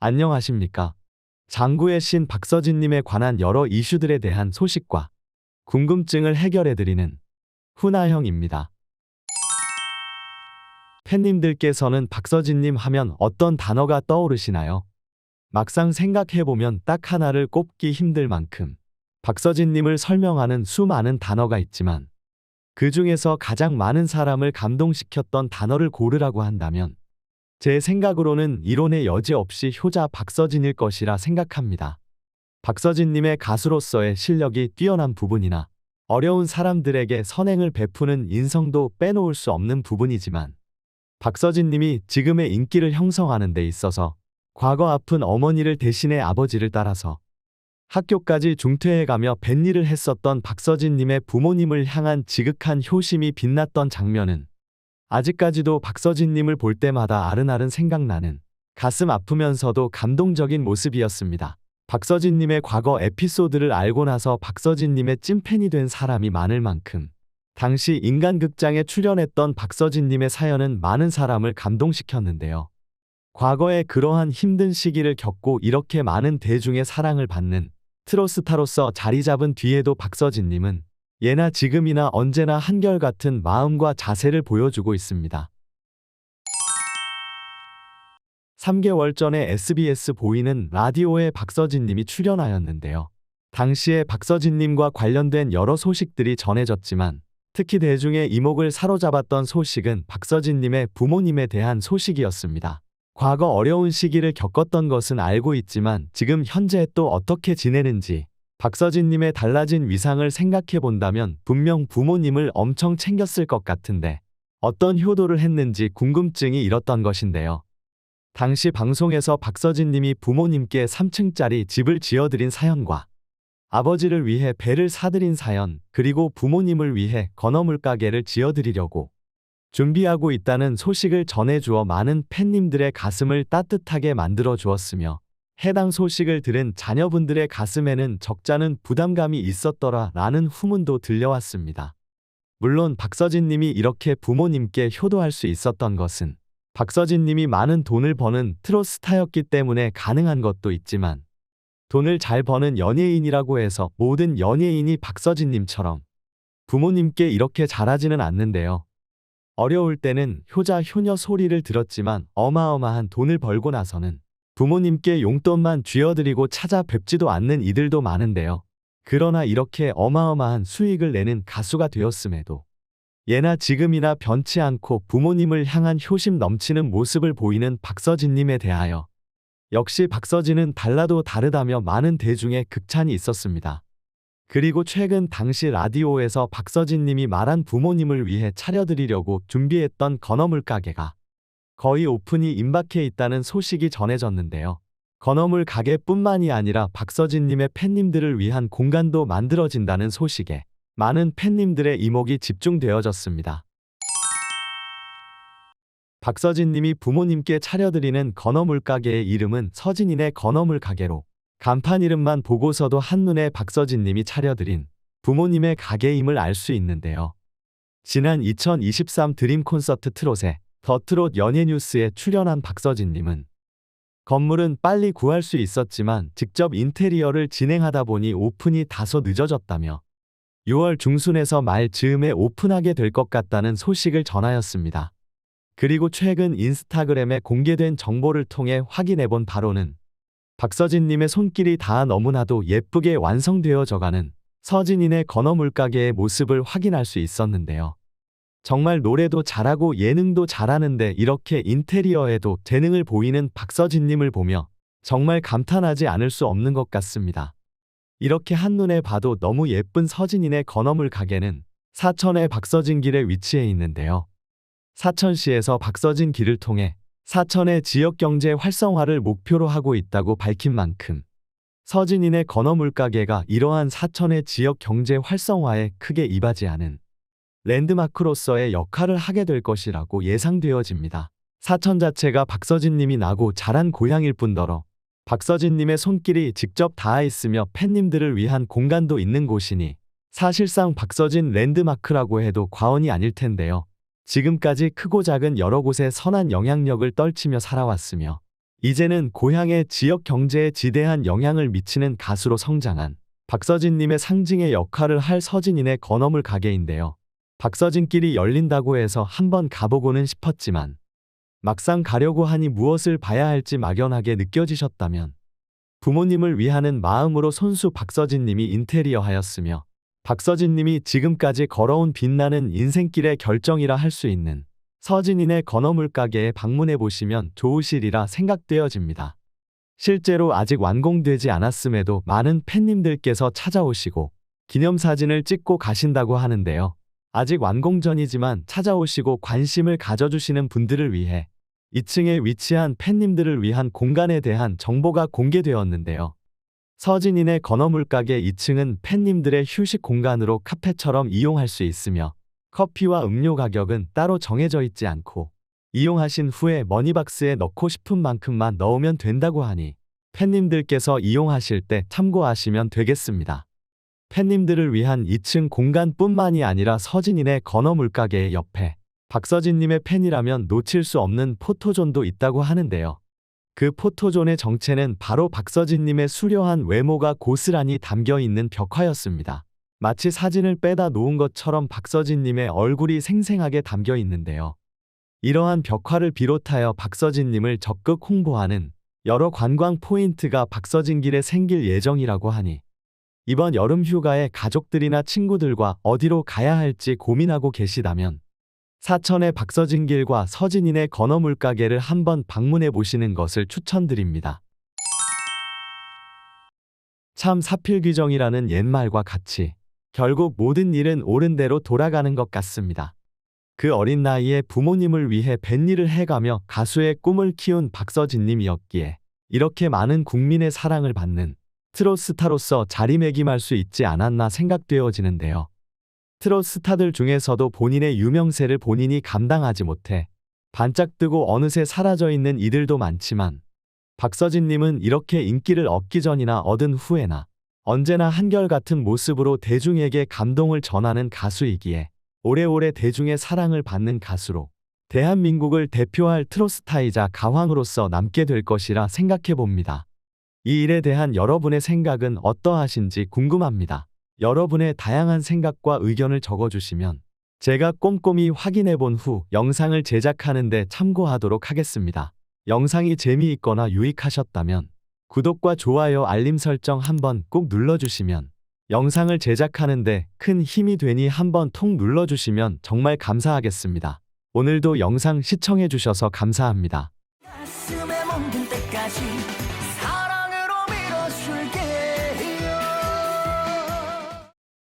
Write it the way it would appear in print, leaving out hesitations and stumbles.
안녕하십니까. 장구의 신 박서진님에 관한 여러 이슈들에 대한 소식과 궁금증을 해결해드리는 훈아형입니다. 팬님들께서는 박서진님 하면 어떤 단어가 떠오르시나요? 막상 생각해보면 딱 하나를 꼽기 힘들 만큼 박서진님을 설명하는 수많은 단어가 있지만 그 중에서 가장 많은 사람을 감동시켰던 단어를 고르라고 한다면 제 생각으로는 이론의 여지 없이 효자 박서진일 것이라 생각합니다. 박서진님의 가수로서의 실력이 뛰어난 부분이나 어려운 사람들에게 선행을 베푸는 인성도 빼놓을 수 없는 부분이지만 박서진님이 지금의 인기를 형성하는 데 있어서 과거 아픈 어머니를 대신해 아버지를 따라서 학교까지 중퇴해가며 뱃일을 했었던 박서진님의 부모님을 향한 지극한 효심이 빛났던 장면은 아직까지도 박서진님을 볼 때마다 아른아른 생각나는 가슴 아프면서도 감동적인 모습이었습니다. 박서진님의 과거 에피소드를 알고 나서 박서진님의 찐팬이 된 사람이 많을 만큼 당시 인간극장에 출연했던 박서진님의 사연은 많은 사람을 감동시켰는데요. 과거에 그러한 힘든 시기를 겪고 이렇게 많은 대중의 사랑을 받는 트로스타로서 자리 잡은 뒤에도 박서진님은 예나 지금이나 언제나 한결같은 마음과 자세를 보여주고 있습니다. 3개월 전에 SBS 보이는 라디오에 박서진님이 출연하였는데요. 당시에 박서진님과 관련된 여러 소식들이 전해졌지만 특히 대중의 이목을 사로잡았던 소식은 박서진님의 부모님에 대한 소식이었습니다. 과거 어려운 시기를 겪었던 것은 알고 있지만 지금 현재 또 어떻게 지내는지 박서진님의 달라진 위상을 생각해 본다면 분명 부모님을 엄청 챙겼을 것 같은데 어떤 효도를 했는지 궁금증이 일었던 것인데요. 당시 방송에서 박서진님이 부모님께 3층짜리 집을 지어드린 사연과 아버지를 위해 배를 사드린 사연, 그리고 부모님을 위해 건어물 가게를 지어드리려고 준비하고 있다는 소식을 전해주어 많은 팬님들의 가슴을 따뜻하게 만들어 주었으며 해당 소식을 들은 자녀분들의 가슴에는 적잖은 부담감이 있었더라 라는 후문도 들려왔습니다. 물론 박서진님이 이렇게 부모님께 효도할 수 있었던 것은 박서진님이 많은 돈을 버는 트로스타였기 때문에 가능한 것도 있지만 돈을 잘 버는 연예인이라고 해서 모든 연예인이 박서진님처럼 부모님께 이렇게 잘하지는 않는데요. 어려울 때는 효자 효녀 소리를 들었지만 어마어마한 돈을 벌고 나서는 부모님께 용돈만 쥐어드리고 찾아뵙지도 않는 이들도 많은데요. 그러나 이렇게 어마어마한 수익을 내는 가수가 되었음에도 예나 지금이나 변치 않고 부모님을 향한 효심 넘치는 모습을 보이는 박서진님에 대하여 역시 박서진은 달라도 다르다며 많은 대중의 극찬이 있었습니다. 그리고 최근 당시 라디오에서 박서진님이 말한 부모님을 위해 차려드리려고 준비했던 건어물 가게가 거의 오픈이 임박해 있다는 소식이 전해졌는데요. 건어물 가게뿐만이 아니라 박서진님의 팬님들을 위한 공간도 만들어진다는 소식에 많은 팬님들의 이목이 집중되어졌습니다. 박서진님이 부모님께 차려드리는 건어물 가게의 이름은 서진이네 건어물 가게로 간판 이름만 보고서도 한눈에 박서진님이 차려드린 부모님의 가게임을 알 수 있는데요. 지난 2023 드림 콘서트 트롯에 더 트롯 연예뉴스에 출연한 박서진님은 건물은 빨리 구할 수 있었지만 직접 인테리어를 진행하다 보니 오픈이 다소 늦어졌다며 6월 중순에서 말 즈음에 오픈하게 될 것 같다는 소식을 전하였습니다. 그리고 최근 인스타그램에 공개된 정보를 통해 확인해본 바로는 박서진님의 손길이 다 너무나도 예쁘게 완성되어져가는 서진이네 건어물 가게의 모습을 확인할 수 있었는데요. 정말 노래도 잘하고 예능도 잘하는데 이렇게 인테리어에도 재능을 보이는 박서진님을 보며 정말 감탄하지 않을 수 없는 것 같습니다. 이렇게 한눈에 봐도 너무 예쁜 서진이네 건어물 가게는 사천의 박서진길에 위치해 있는데요. 사천시에서 박서진 길을 통해 사천의 지역경제 활성화를 목표로 하고 있다고 밝힌 만큼 서진이네 건어물 가게가 이러한 사천의 지역경제 활성화에 크게 이바지하는 랜드마크로서의 역할을 하게 될 것이라고 예상되어집니다. 사천 자체가 박서진님이 나고 자란 고향일 뿐더러 박서진님의 손길이 직접 닿아 있으며 팬님들을 위한 공간도 있는 곳이니 사실상 박서진 랜드마크라고 해도 과언이 아닐 텐데요. 지금까지 크고 작은 여러 곳에 선한 영향력을 떨치며 살아왔으며 이제는 고향의 지역 경제에 지대한 영향을 미치는 가수로 성장한 박서진님의 상징의 역할을 할 서진인의 건어물 가게인데요. 박서진길이 열린다고 해서 한번 가보고는 싶었지만 막상 가려고 하니 무엇을 봐야 할지 막연하게 느껴지셨다면 부모님을 위하는 마음으로 손수 박서진님이 인테리어 하였으며 박서진님이 지금까지 걸어온 빛나는 인생길의 결정이라 할 수 있는 서진인의 건어물 가게에 방문해 보시면 좋으시리라 생각되어집니다. 실제로 아직 완공되지 않았음에도 많은 팬님들께서 찾아오시고 기념사진을 찍고 가신다고 하는데요. 아직 완공 전이지만 찾아오시고 관심을 가져주시는 분들을 위해 2층에 위치한 팬님들을 위한 공간에 대한 정보가 공개되었는데요. 서진인의 건어물 가게 2층은 팬님들의 휴식 공간으로 카페처럼 이용할 수 있으며 커피와 음료 가격은 따로 정해져 있지 않고 이용하신 후에 머니박스에 넣고 싶은 만큼만 넣으면 된다고 하니 팬님들께서 이용하실 때 참고하시면 되겠습니다. 팬님들을 위한 2층 공간뿐만이 아니라 서진인의 건어물 가게 옆에 박서진님의 팬이라면 놓칠 수 없는 포토존도 있다고 하는데요. 그 포토존의 정체는 바로 박서진님의 수려한 외모가 고스란히 담겨있는 벽화였습니다. 마치 사진을 빼다 놓은 것처럼 박서진님의 얼굴이 생생하게 담겨 있는데요. 이러한 벽화를 비롯하여 박서진님을 적극 홍보하는 여러 관광 포인트가 박서진길에 생길 예정이라고 하니 이번 여름 휴가에 가족들이나 친구들과 어디로 가야 할지 고민하고 계시다면 사천의 박서진길과 서진인의 건어물 가게를 한번 방문해 보시는 것을 추천드립니다. 참 사필귀정이라는 옛말과 같이 결국 모든 일은 옳은 대로 돌아가는 것 같습니다. 그 어린 나이에 부모님을 위해 뱃일을 해가며 가수의 꿈을 키운 박서진님이었기에 이렇게 많은 국민의 사랑을 받는 트롯 스타로서 자리매김할 수 있지 않았나 생각되어지는데요. 트롯 스타들 중에서도 본인의 유명세를 본인이 감당하지 못해 반짝뜨고 어느새 사라져 있는 이들도 많지만 박서진님은 이렇게 인기를 얻기 전이나 얻은 후에나 언제나 한결같은 모습으로 대중에게 감동을 전하는 가수이기에 오래오래 대중의 사랑을 받는 가수로 대한민국을 대표할 트롯스타이자 가왕으로서 남게 될 것이라 생각해 봅니다. 이 일에 대한 여러분의 생각은 어떠하신지 궁금합니다. 여러분의 다양한 생각과 의견을 적어주시면 제가 꼼꼼히 확인해 본 후 영상을 제작하는 데 참고하도록 하겠습니다. 영상이 재미있거나 유익하셨다면 구독과 좋아요 알림 설정 한번 꼭 눌러주시면 영상을 제작하는데 큰 힘이 되니 한번 통 눌러주시면 정말 감사하겠습니다. 오늘도 영상 시청해주셔서 감사합니다. 가슴에 멍든 때까지